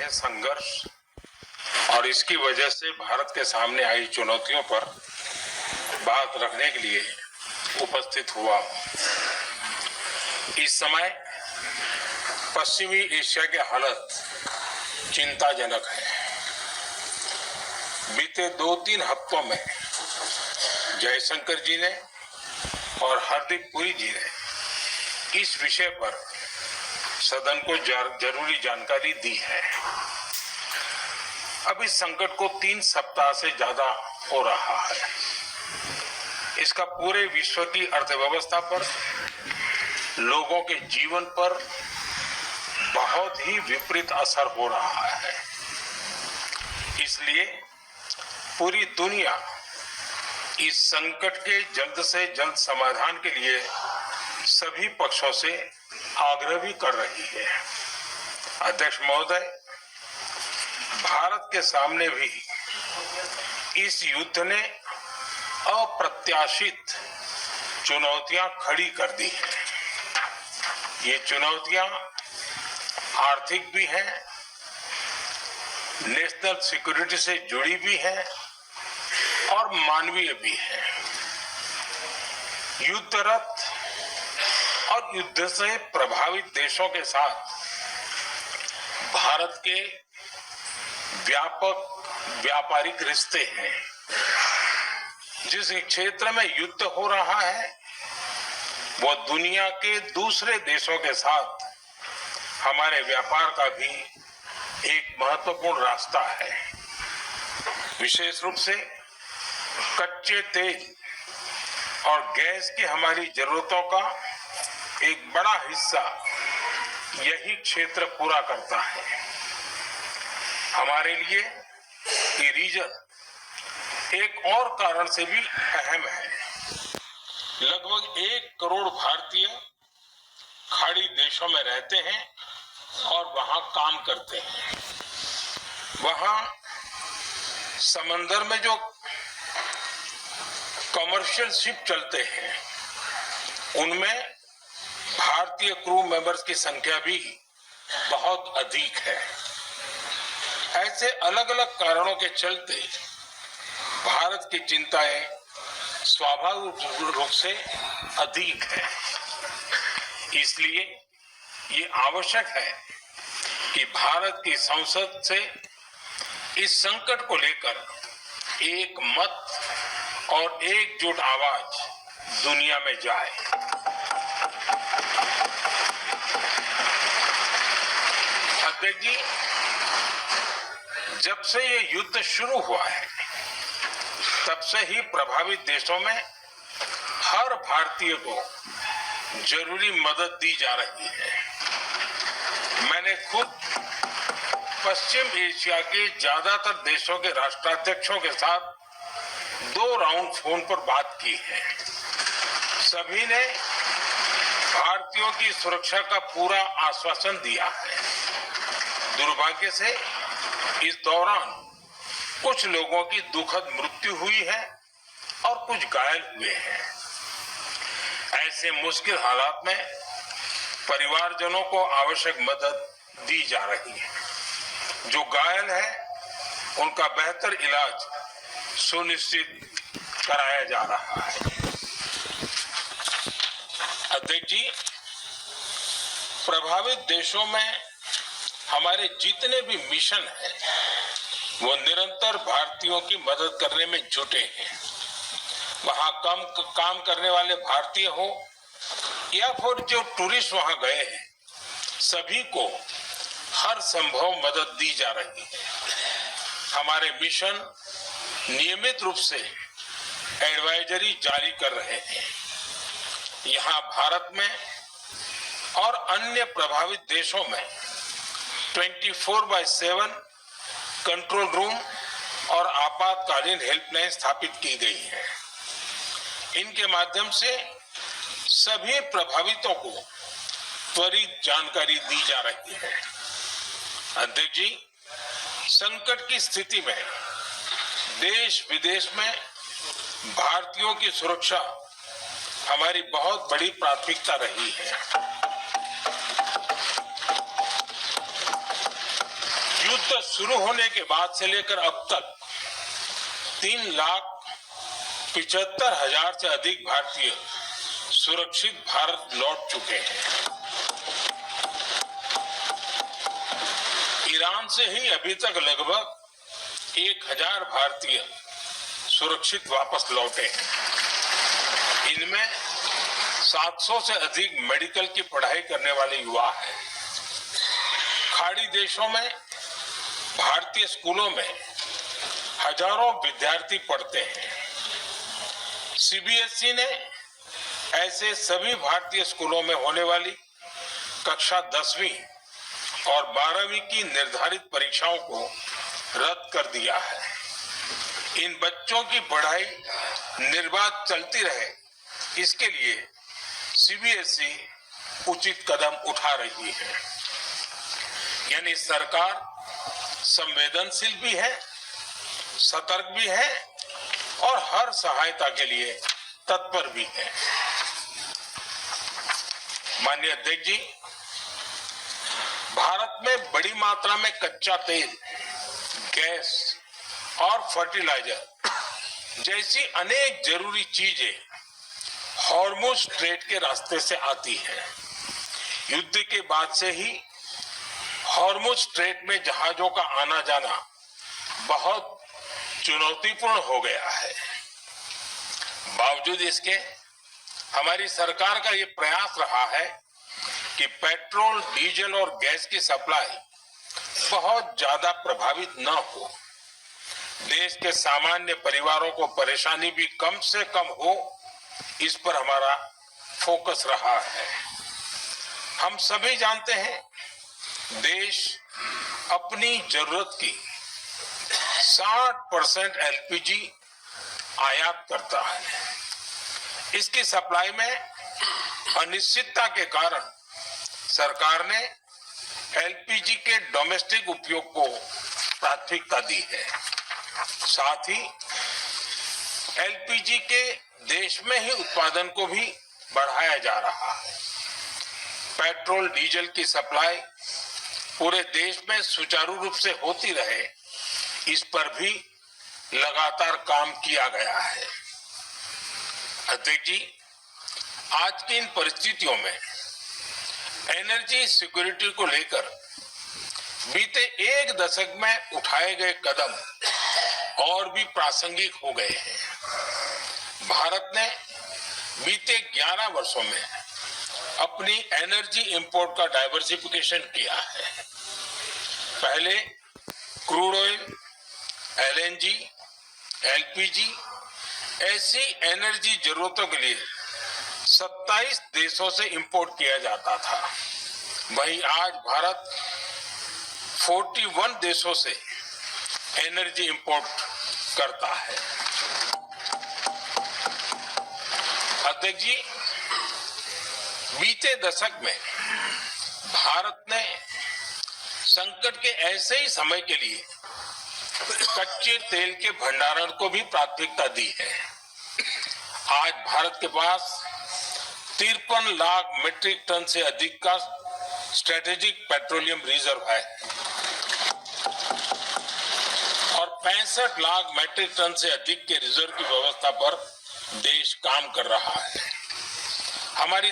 रहे संघर्ष और इसकी वजह से भारत के सामने आई चुनौतियों पर बात रखने के लिए उपस्थित हुआ। इस समय पश्चिमी एशिया के हालत चिंताजनक है। बीते 2-3 हफ्तों में जयशंकर जी ने और हरदीप पुरी जी ने इस विषय पर सदन को जरूरी जानकारी दी है। अब इस संकट को 3 सप्ताह से ज्यादा हो रहा है। इसका पूरे विश्व की अर्थव्यवस्था पर, लोगों के जीवन पर बहुत ही विपरीत असर हो रहा है। इसलिए पूरी दुनिया इस संकट के जल्द से जल्द समाधान के लिए सभी पक्षों से आग्रह भी कर रही है। अध्यक्ष महोदय, भारत के सामने भी इस युद्ध ने अप्रत्याशित चुनौतियां खड़ी कर दी हैं। ये चुनौतियां आर्थिक भी हैं, नेशनल सिक्योरिटी से जुड़ी भी हैं और मानवीय भी हैं। युद्धरत और युद्ध से प्रभावित देशों के साथ भारत के व्यापक व्यापारिक रिश्ते हैं। जिस क्षेत्र में युद्ध हो रहा है वो दुनिया के दूसरे देशों के साथ हमारे व्यापार का भी एक महत्वपूर्ण रास्ता है। विशेष रूप से कच्चे तेल और गैस की हमारी जरूरतों का एक बड़ा हिस्सा यही क्षेत्र पूरा करता है। हमारे लिए ये रीजन एक और कारण से भी अहम है। लगभग 1 करोड़ भारतीय खाड़ी देशों में रहते हैं और वहां काम करते हैं। वहां समंदर में जो कमर्शियल शिप चलते हैं उनमें भारतीय क्रू मेंबर्स की संख्या भी बहुत अधिक है। ऐसे अलग अलग कारणों के चलते भारत की चिंताएं स्वाभाविक रूप से अधिक है। इसलिए ये आवश्यक है कि भारत की संसद से इस संकट को लेकर एक मत और एकजुट आवाज दुनिया में जाए। अध्यक्ष जी, जब से ये युद्ध शुरू हुआ है तब से ही प्रभावित देशों में हर भारतीय को जरूरी मदद दी जा रही है। मैंने खुद पश्चिम एशिया के ज्यादातर देशों के राष्ट्राध्यक्षों के साथ 2 राउंड फोन पर बात की है। सभी ने भारतीयों की सुरक्षा का पूरा आश्वासन दिया है। दुर्भाग्य से इस दौरान कुछ लोगों की दुखद मृत्यु हुई है और कुछ घायल हुए हैं। ऐसे मुश्किल हालात में परिवारजनों को आवश्यक मदद दी जा रही है। जो घायल है उनका बेहतर इलाज सुनिश्चित कराया जा रहा है। अध्यक्ष जी, प्रभावित देशों में हमारे जितने भी मिशन हैं वो निरंतर भारतीयों की मदद करने में जुटे हैं। वहां काम करने वाले भारतीय हो या फिर जो टूरिस्ट वहां गए हैं, सभी को हर संभव मदद दी जा रही है। हमारे मिशन नियमित रूप से एडवाइजरी जारी कर रहे हैं। यहाँ भारत में और अन्य प्रभावित देशों में 24/7 कंट्रोल रूम और आपातकालीन हेल्पलाइन स्थापित की गई है। इनके माध्यम से सभी प्रभावितों को त्वरित जानकारी दी जा रही है। अध्यक्ष जी, संकट की स्थिति में देश विदेश में भारतीयों की सुरक्षा हमारी बहुत बड़ी प्राथमिकता रही है। युद्ध युद्ध शुरू होने के बाद से लेकर अब तक 3,75,000 से अधिक भारतीय सुरक्षित भारत लौट चुके हैं। ईरान से ही अभी तक लगभग 1,000 भारतीय सुरक्षित वापस लौटे हैं। इनमें 700 से अधिक मेडिकल की पढ़ाई करने वाले युवा हैं। खाड़ी देशों में भारतीय स्कूलों में हजारों विद्यार्थी पढ़ते हैं। सीबीएसई ने ऐसे सभी भारतीय स्कूलों में होने वाली कक्षा 10वीं और 12वीं की निर्धारित परीक्षाओं को रद्द कर दिया है। इन बच्चों की पढ़ाई निर्बाध चलती रहे, इसके लिए सीबीएसई उचित कदम उठा रही है। यानी सरकार संवेदनशील भी है, सतर्क भी है और हर सहायता के लिए तत्पर भी है। माननीय अध्यक्ष जी, भारत में बड़ी मात्रा में कच्चा तेल, गैस और फर्टिलाइजर जैसी अनेक जरूरी चीजें हॉर्मुज स्ट्रेट के रास्ते से आती है। युद्ध के बाद से ही हॉर्मुज स्ट्रेट में जहाजों का आना जाना बहुत चुनौतीपूर्ण हो गया है। बावजूद इसके हमारी सरकार का ये प्रयास रहा है कि पेट्रोल, डीजल और गैस की सप्लाई बहुत ज्यादा प्रभावित न हो। देश के सामान्य परिवारों को परेशानी भी कम से कम हो, इस पर हमारा फोकस रहा है। हम सभी जानते हैं, देश अपनी जरूरत की 60% एलपीजी आयात करता है। इसकी सप्लाई में अनिश्चितता के कारण सरकार ने एलपीजी के डोमेस्टिक उपयोग को प्राथमिकता दी है। साथ ही एलपीजी के देश में ही उत्पादन को भी बढ़ाया जा रहा है। पेट्रोल, डीजल की सप्लाई पूरे देश में सुचारू रूप से होती रहे, इस पर भी लगातार काम किया गया है। अध्यक्ष जी, आज की इन परिस्थितियों में एनर्जी सिक्योरिटी को लेकर बीते एक दशक में उठाए गए कदम और भी प्रासंगिक हो गए हैं। भारत ने बीते 11 वर्षों में अपनी एनर्जी इंपोर्ट का डाइवर्सिफिकेशन किया है। पहले क्रूड ऑयल, एलएनजी, एलपीजी ऐसी एनर्जी जरूरतों के लिए 27 देशों से इंपोर्ट किया जाता था। वहीं आज भारत 41 देशों से एनर्जी इंपोर्ट करता है। अध्यक्ष जी, बीते दशक में भारत ने संकट के ऐसे ही समय के लिए कच्चे तेल के भंडारण को भी प्राथमिकता दी है। आज भारत के पास 53 लाख मीट्रिक टन से अधिक का स्ट्रेटेजिक पेट्रोलियम रिजर्व है और 65 लाख मीट्रिक टन से अधिक के रिजर्व की व्यवस्था पर देश काम कर रहा है। हमारी